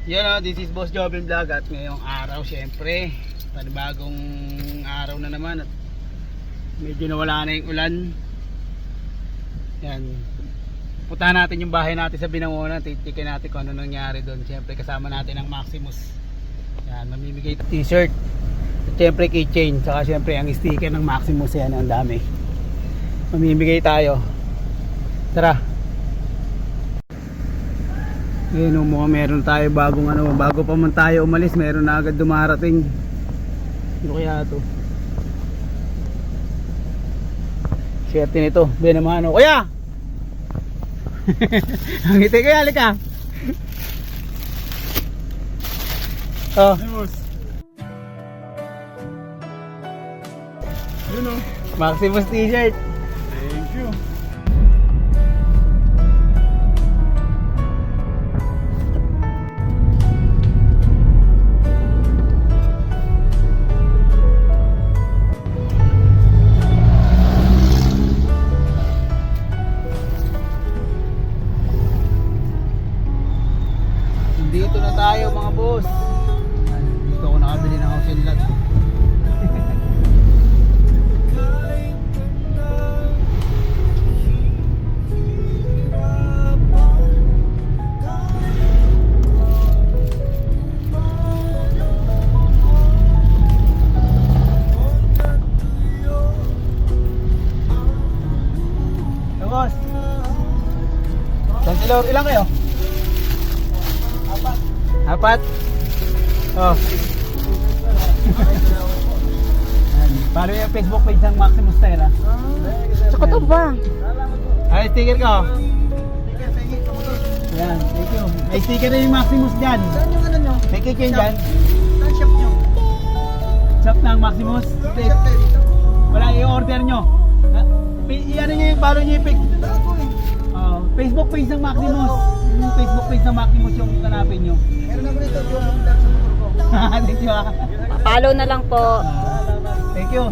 Yan o, this is Boss Jovin Vlog at ngayong araw syempre panibagong araw na naman at medyo nawala na yung ulan. Yan, puntahan natin yung bahay natin sa Binangonan, titikin natin kung ano nangyari doon. Syempre kasama natin ang Maximus. Yan, mamimigay t-shirt at syempre keychain, saka syempre ang sticker ng Maximus. Yan, ang dami mamimigay tayo. Tara. Ayun, mukhang meron tayo bagong ano, bago pa man tayo umalis meron na agad dumarating. Ano kaya to? Swerte nito, Benamano. Kuya! Ang ngiti kuya, halika. Oh. Yun o. Maximus t-shirt. Thank you. Dito na tayo mga boss. Dito ako nakabili ng house and lot. Hey boss. Kansilor, ilang kayo? Apat. Oh. Follow yung Facebook page ng Maximus Terra. Tsaka to ba? Ay, sticker ko. Yan, thank you. May sticker na yung Maximus dyan. Saan yung ano nyo? May keychain dyan. Saan shop nyo? Shop ng Maximus. Shop tayo dito. Wala, i-order nyo. I-ano nyo yung, follow nyo yung page. Bago eh. Facebook page ng Maximus. Yung Facebook page ng Maximus yung kanapin nyo. Meron ako nito, Joe, vlog sa motor ko. Thank you. Follow na lang po. Thank you.